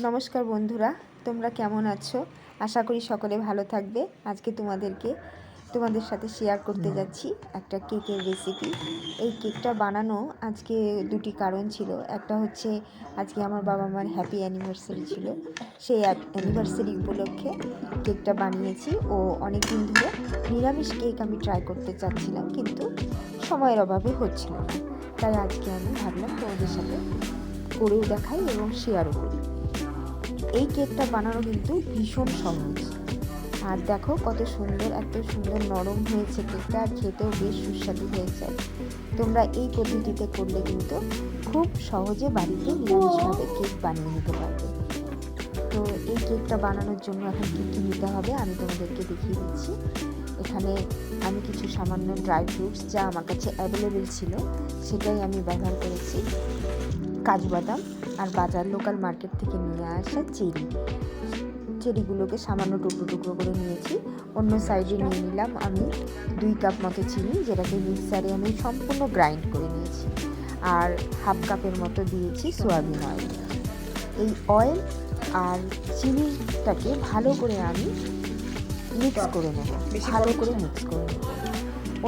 নমস্কার বন্ধুরা, তোমরা কেমন আছো? আশা করি সকলে ভালো থাকবে। আজকে তোমাদের সাথে শেয়ার করতে যাচ্ছি একটা কেকের রেসিপি। এই কেকটা বানানো আজকে দুটি কারণ ছিল। একটা হচ্ছে আজকে আমার বাবা মার হ্যাপি অ্যানিভার্সারি ছিল, সেই অ্যানিভার্সারি উপলক্ষে কেকটা বানিয়েছি। ও অনেক দিন ধরে নিরামিষ কেক আমি ট্রাই করতে চাচ্ছিলাম, কিন্তু সময়ের অভাবে হচ্ছিল না। তাই আজকে আমি ভাবলাম তোমাদের সাথে করেও দেখাই এবং শেয়ারও করি। এই কেকটা বানানো কিন্তু ভীষণ সহজ। আর দেখো কত সুন্দর, এত সুন্দর নরম হয়েছে কেকটা, আর খেতেও বেশ সুস্বাদু হয়েছে। তোমরা এই পদ্ধতিতে করলে কিন্তু খুব সহজে বাড়িতে নিরামিষভাবে কেক বানিয়ে নিতে পারবে। তো এই কেকটা বানানোর জন্য এখন কী কী নিতে হবে আমি তোমাদেরকে দেখিয়ে দিচ্ছি। এখানে আমি কিছু সামান্য ড্রাই ফ্রুটস, যা আমার কাছে অ্যাভেলেবেল ছিল সেটাই আমি ব্যবহার করেছি। কাজু বাদাম আর বাজার লোকাল মার্কেট থেকে নিয়ে আসা চেরিগুলোকে সামান্য টুকরো টুকরো করে নিয়েছি। অন্য সাইডে নিয়ে নিলাম আমি 2 কাপ মতো চিনি, যেটাকে মিক্সারে আমি সম্পূর্ণ গ্রাইন্ড করে নিয়েছি। আর হাফ কাপের মতো দিয়েছি সয়াবিন অয়েল। এই অয়েল আর চিনিটাকে ভালো করে আমি মিক্স করে নেব, ভালো করে মিক্স করে নেব।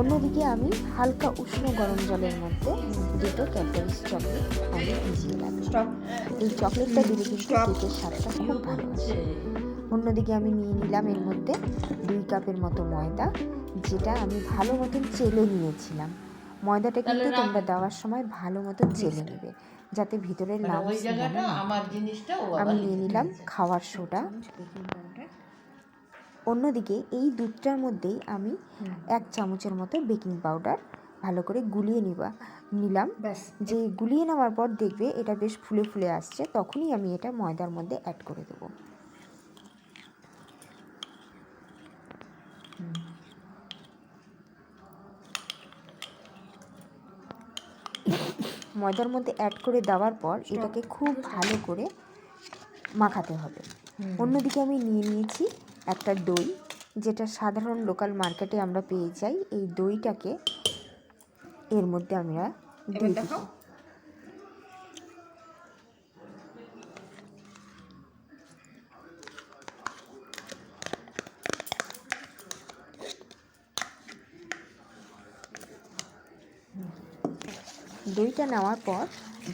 অন্যদিকে আমি হালকা উষ্ণ গরম জলের মধ্যে 2টো ক্যাডবেরিজ চকলেট আমি ভিজিয়ে রাখলাম। এই চকলেটটা দিলে কিন্তু কেকের স্বাদটা খুব ভালো আসে। অন্যদিকে আমি নিয়ে নিলাম এর মধ্যে 2 কাপের মতো ময়দা, যেটা আমি ভালো মতন চেলে নিয়েছিলাম। ময়দাটা কিন্তু তোমরা দেওয়ার সময় ভালো মতো চেলে নেবে, যাতে ভিতরের লাম্পস না হয়। আমি নিয়ে নিলাম খাওয়ার সোডা। অন্যদিকে এই দুধটার মধ্যেই আমি 1 চামচের মতো বেকিং পাউডার ভালো করে গুলিয়ে নিলাম। যে গুলিয়ে নেওয়ার পর দেখবে এটা বেশ ফুলে ফুলে আসছে, তখনই আমি এটা ময়দার মধ্যে অ্যাড করে দেবো। ময়দার মধ্যে অ্যাড করে দেওয়ার পর এটাকে খুব ভালো করে মাখাতে হবে। অন্যদিকে আমি নিয়ে নিয়েছি একটা দই, যেটা সাধারণ লোকাল মার্কেটে আমরা পেয়ে যাই। এই দইটাকে এর মধ্যে আমরা দিয়ে দেব। দইটা নেওয়ার পর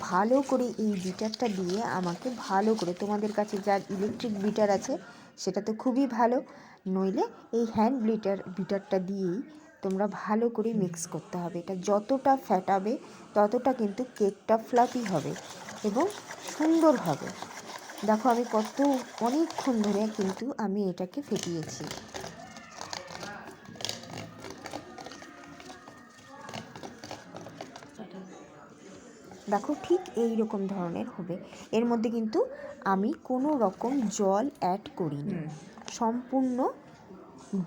ভালো করে এই বিটারটা দিয়ে আমাকে ভালো করে, তোমাদের কাছে যার ইলেকট্রিক বিটার আছে সেটা তো খুবই ভালো, নইলে এই হ্যান্ড বিটারটা দিয়েই তোমরা ভালো করে মিক্স করতে হবে। এটা যতটা ফ্যাটাবে ততটা কিন্তু কেকটা ফ্লাফি হবে এবং সুন্দর হবে। দেখো আমি অনেকক্ষণ ধরে কিন্তু আমি এটাকে ফেটিয়েছি। দেখো ঠিক এই রকম ধরনের হবে। এর মধ্যে কিন্তু আমি কোনো রকম জল অ্যাড করিনি, সম্পূর্ণ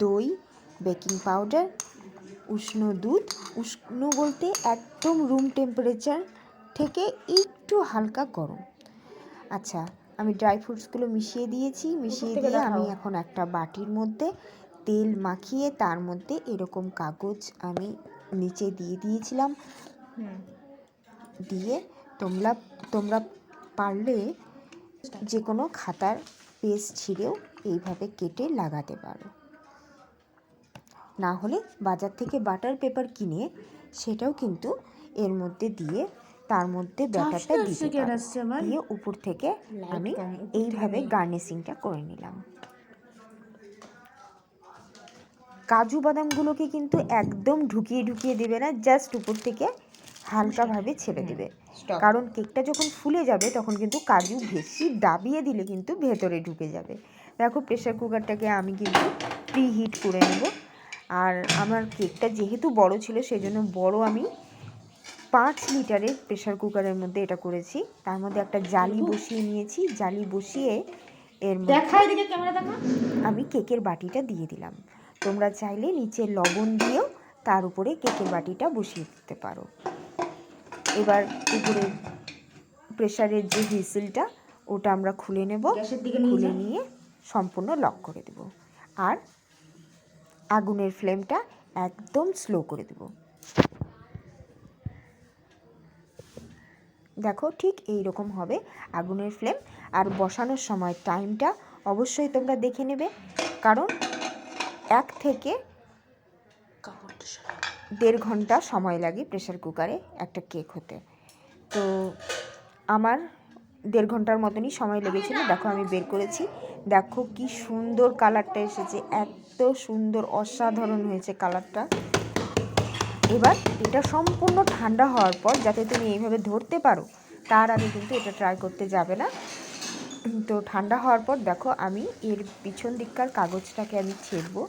দই, বেকিং পাউডার, উষ্ণ দুধ, উষ্ণ বলতে একদম রুম টেম্পারেচার থেকে একটু হালকা গরম। আচ্ছা, আমি ড্রাই ফ্রুটসগুলো মিশিয়ে দিয়েছি। মিশিয়ে দিয়ে আমি এখন একটা বাটির মধ্যে তেল মাখিয়ে তার মধ্যে এরকম কাগজ আমি নিচে দিয়ে দিয়েছিলাম। দিয়ে তোমরা পারলে যে কোনো খাতার পেজ ছিঁড়েও এইভাবে কেটে লাগাতে পারো। না হলে বাজার থেকে বাটার পেপার কিনে সেটাও কিন্তু এর মধ্যে দিয়ে তার মধ্যে ব্যাটারটা দিতে পারো। দিয়ে উপর থেকে আমি এইভাবে গার্নিশিংটা করে নিলাম। কাজু বাদামগুলোকে কিন্তু একদম ঢুকিয়ে দেবে না, জাস্ট উপর থেকে হালকাভাবে ছেড়ে দেবে। কারণ কেকটা যখন ফুলে যাবে তখন কিন্তু কাজু বেশি দাবিয়ে দিলে কিন্তু ভেতরে ঢুকে যাবে। দেখো প্রেশার কুকারটাকে আমি কিন্তু প্রিহিট করে নেব। আর আমার কেকটা যেহেতু বড় ছিল সেজন্য আমি 5 লিটারের প্রেশার কুকারের মধ্যে এটা করেছি। তার মধ্যে একটা জালি বসিয়ে নিয়েছি। জালি বসিয়ে এর মধ্যে আমি কেকের বাটিটা দিয়ে দিলাম। তোমরা চাইলে নিচে লবণ দিয়েও তার উপরে কেকের বাটিটা বসিয়ে দিতে পারো। এবার উপরে প্রেশারের যে হুইসেলটা ওটা আমরা খুলে নেব। খুলে নিয়ে সম্পূর্ণ লক করে দেব। আর আগুনের ফ্লেমটা একদম স্লো করে দেব। দেখো ঠিক এই রকম হবে আগুনের ফ্লেম। আর বসানোর সময় টাইমটা অবশ্যই তোমরা দেখে নেবে, কারণ 1 থেকে 1.5 ঘন্টা সময় লাগে প্রেসার কুকারে একটা কেক হতে। তো আমার 1.5 ঘন্টার মতনই সময় লেগেছিল। দেখো আমি বের করেছি, দেখো কি সুন্দর কালারটা এসেছে, এত সুন্দর অসাধারণ হয়েছে কালারটা। এবার এটা সম্পূর্ণ ঠান্ডা হওয়ার পর যাতে তুমি এইভাবে ধরতে পারো, তার আগে কিন্তু এটা ট্রাই করতে যাবে না। তো ঠান্ডা হওয়ার পর দেখো আমি এর পিছন দিককার কাগজটাকে আমি ছেড়বো।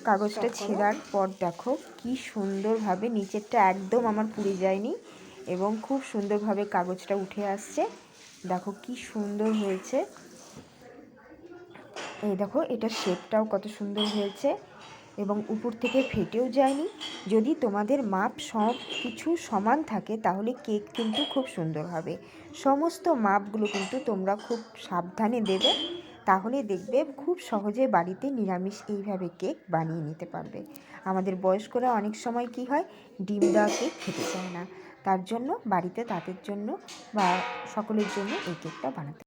কাগজটা ছেঁড়ার পর দেখো কি সুন্দরভাবে নিচেরটা একদম আমার পুড়ে যায়নি এবং খুব সুন্দরভাবে কাগজটা উঠে আসছে। দেখো কি সুন্দর হয়েছে, এই দেখো এটার শেপটাও কত সুন্দর হয়েছে এবং উপর থেকে ফেটেও যায়নি। যদি তোমাদের মাপ সব কিছু সমান থাকে তাহলে কেক কিন্তু খুব সুন্দর হবে। সমস্ত মাপগুলো কিন্তু তোমরা খুব সাবধানে দেবে, তাহলে দেখবে খুব সহজে বাড়িতে নিরামিষ এইভাবে কেক বানিয়ে নিতে পারবে। আমাদের বয়স্করা অনেক সময় কি হয়, ডিম দেওয়া কেক খেতে চায় না, তার জন্য বাড়িতে তাদের জন্য বা সকলের জন্য এই কেকটা বানাতে